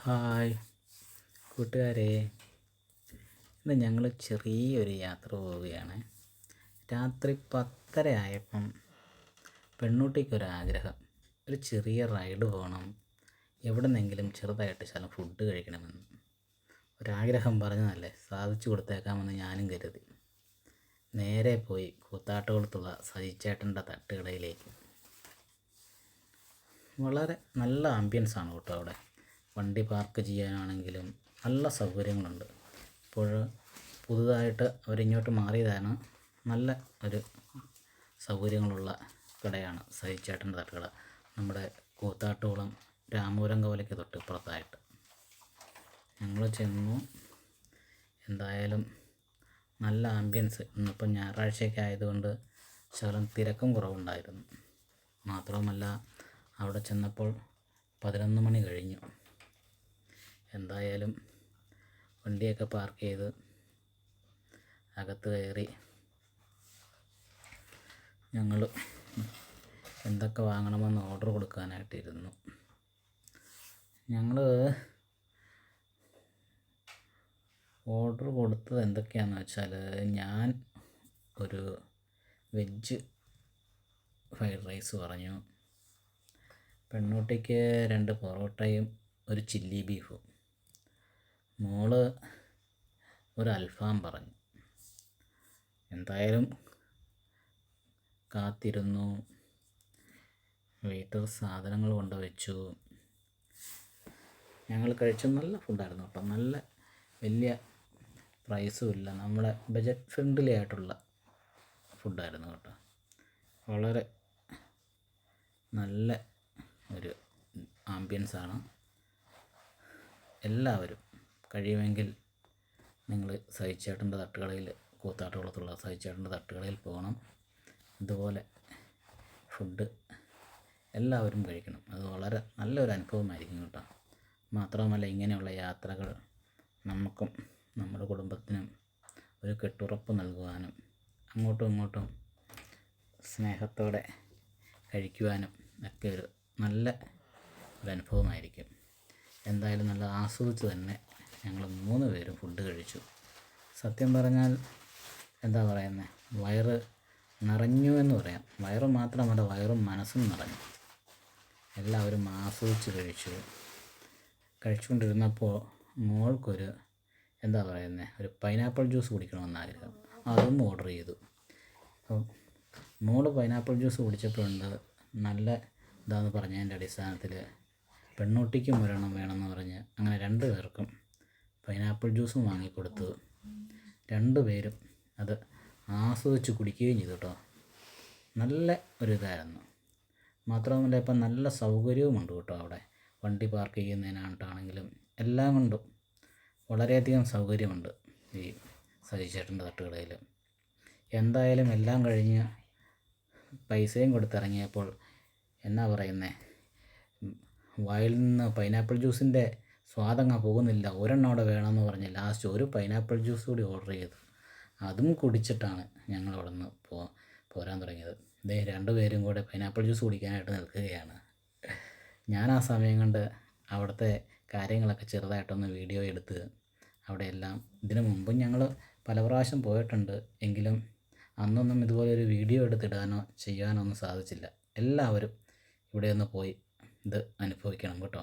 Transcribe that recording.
Hi കൂട്ടുകാരെ, ഇന്ന് ഞങ്ങൾ ചെറിയൊരു യാത്ര പോവുകയാണ്. രാത്രി 10:30 ആയപ്പം പെണ്ണൂട്ടിക്കൊരാഗ്രഹം, ഒരു ചെറിയ റൈഡ് പോകണം, എവിടെന്നെങ്കിലും ചെറുതായിട്ട് ശകലം ഫുഡ് കഴിക്കണമെന്ന്. ഒരാഗ്രഹം പറഞ്ഞതല്ലേ, സാധിച്ചു കൊടുത്തേക്കാമെന്ന് ഞാനും കരുതി. നേരെ പോയി കൂത്താട്ടുകുളത്തുള്ള സജിച്ചേട്ടൻ്റെ തട്ടുകടയിലേക്ക്. വളരെ നല്ല ആംബിയൻസാണ് കേട്ടോ അവിടെ. വണ്ടി പാർക്ക് ചെയ്യാനാണെങ്കിലും നല്ല സൗകര്യങ്ങളുണ്ട്. ഇപ്പോൾ പുതുതായിട്ട് അവരിങ്ങോട്ട് മാറിയതാണ്. നല്ല ഒരു സൗകര്യങ്ങളുള്ള കടയാണ് സജിച്ചേട്ടൻ്റെ തട്ടുകട. നമ്മുടെ കൂത്താട്ടുകുളം രാമപുരം കവലയ്ക്ക് തൊട്ട് ഇപ്പുറത്തായിട്ട്. ഞങ്ങൾ ചെന്നു. എന്തായാലും നല്ല ആംബിയൻസ്. ഇന്നിപ്പം ഞായറാഴ്ചയൊക്കെ ആയതുകൊണ്ട് ശകലം തിരക്കും കുറവുണ്ടായിരുന്നു. മാത്രവുമല്ല, അവിടെ ചെന്നപ്പോൾ 11 മണി കഴിഞ്ഞു. എന്തായാലും വണ്ടിയൊക്കെ പാർക്ക് ചെയ്ത് അകത്ത് കയറി ഞങ്ങൾ എന്തൊക്കെ വാങ്ങണമെന്ന് ഓർഡർ കൊടുക്കാനായിട്ടിരുന്നു. ഞങ്ങൾ ഓർഡർ കൊടുത്തത് എന്തൊക്കെയാണെന്ന് വെച്ചാൽ, ഞാൻ ഒരു വെജ് ഫ്രൈഡ് റൈസ് പറഞ്ഞു, പെണ്ണൂട്ടിക്ക് 2 പൊറോട്ടയും ഒരു ചില്ലി ബീഫും, മോള് ഒരു അൽഫാം പറഞ്ഞു. എന്തായാലും കാത്തിരുന്നു. വെയിറ്റർ സാധനങ്ങൾ കൊണ്ടുവച്ചു. ഞങ്ങൾ കഴിച്ച നല്ല ഫുഡായിരുന്നു കേട്ടോ. നല്ല വലിയ പ്രൈസും ഇല്ല, നമ്മുടെ ബജറ്റ് ഫ്രണ്ട്ലി ആയിട്ടുള്ള ഫുഡായിരുന്നു കേട്ടോ. വളരെ നല്ല ഒരു ആംബിയൻസാണ്. എല്ലാവരും കഴിയുമെങ്കിൽ നിങ്ങൾ സജിച്ചേട്ടൻ്റെ തട്ടുകടയിൽ, കൂത്താട്ടുകുളത്തുള്ള സജിച്ചേട്ടൻ്റെ തട്ടുകടയിൽ പോകണം. ഇതുപോലെ ഫുഡ് എല്ലാവരും കഴിക്കണം. അത് വളരെ നല്ലൊരു അനുഭവമായിരിക്കും കേട്ടോ. മാത്രമല്ല, ഇങ്ങനെയുള്ള യാത്രകൾ നമുക്കും നമ്മുടെ കുടുംബത്തിനും ഒരു കെട്ടുറപ്പ് നൽകുവാനും അങ്ങോട്ടും ഇങ്ങോട്ടും സ്നേഹത്തോടെ കഴിക്കുവാനും ഒക്കെ ഒരു നല്ല ഒരു അനുഭവമായിരിക്കും. എന്തായാലും നല്ല ആസ്വദിച്ച് തന്നെ ഞങ്ങൾ 3 പേരും ഫുഡ് കഴിച്ചു. സത്യം പറഞ്ഞാൽ എന്താ പറയുന്നത്, വയറ് നിറഞ്ഞു എന്ന് പറയാം. വയറ് മാത്രമല്ല, വയറും മനസ്സും നിറഞ്ഞു. എല്ലാവരും ആസ്വദിച്ച് കഴിച്ചു. കഴിച്ചുകൊണ്ടിരുന്നപ്പോൾ മോൾക്കൊരു എന്താ പറയുന്നത്, ഒരു പൈനാപ്പിൾ ജ്യൂസ് കുടിക്കണമെന്ന് ആഗ്രഹം. അതും ഓർഡർ ചെയ്തു. അപ്പം മോള് പൈനാപ്പിൾ ജ്യൂസ് കുടിച്ചപ്പോഴുണ്ട് നല്ല ഇതാന്ന് പറഞ്ഞതിൻ്റെ അടിസ്ഥാനത്തിൽ പെണ്ണൂട്ടിക്കും ഒരെണ്ണം വേണമെന്ന് പറഞ്ഞ് അങ്ങനെ 2 പേർക്കും പൈനാപ്പിൾ ജ്യൂസും വാങ്ങിക്കൊടുത്തു. 2 പേരും അത് ആസ്വദിച്ച് കുടിക്കുകയും ചെയ്തു കേട്ടോ. നല്ല ഒരിതായിരുന്നു. മാത്രമല്ല, ഇപ്പം നല്ല സൗകര്യവുമുണ്ട് കേട്ടോ അവിടെ. വണ്ടി പാർക്ക് ചെയ്യുന്നതിനായിട്ടാണെങ്കിലും എല്ലാം കൊണ്ടും വളരെയധികം സൗകര്യമുണ്ട് ഈ സജിച്ചേട്ടൻ്റെ തട്ടുകടയിൽ. എന്തായാലും എല്ലാം കഴിഞ്ഞ് പൈസയും കൊടുത്തിറങ്ങിയപ്പോൾ എന്നാ പറയുന്നത്, വായിൽ നിന്ന് പൈനാപ്പിൾ ജ്യൂസിൻ്റെ സ്വാദങ്ങ് പോകുന്നില്ല. ഒരെണ്ണം അവിടെ വേണമെന്ന് പറഞ്ഞ് ലാസ്റ്റ് ഒരു പൈനാപ്പിൾ ജ്യൂസ് കൂടി ഓർഡർ ചെയ്തു. അതും കുടിച്ചിട്ടാണ് ഞങ്ങൾ അവിടെ നിന്ന് പോരാൻ തുടങ്ങിയത്. 2 പേരും കൂടെ പൈനാപ്പിൾ ജ്യൂസ് കുടിക്കാനായിട്ട് നിൽക്കുകയാണ്. ഞാൻ ആ സമയം കൊണ്ട് അവിടുത്തെ കാര്യങ്ങളൊക്കെ ചെറുതായിട്ടൊന്ന് വീഡിയോ എടുത്ത് അവിടെയെല്ലാം, ഇതിനു മുമ്പും ഞങ്ങൾ പല പ്രാവശ്യം പോയിട്ടുണ്ട്, എങ്കിലും അന്നൊന്നും ഇതുപോലൊരു വീഡിയോ എടുത്തിടാനോ ചെയ്യാനോ ഒന്നും സാധിച്ചില്ല. എല്ലാവരും ഇവിടെ ഒന്ന് പോയി ഇത് അനുഭവിക്കണം കേട്ടോ.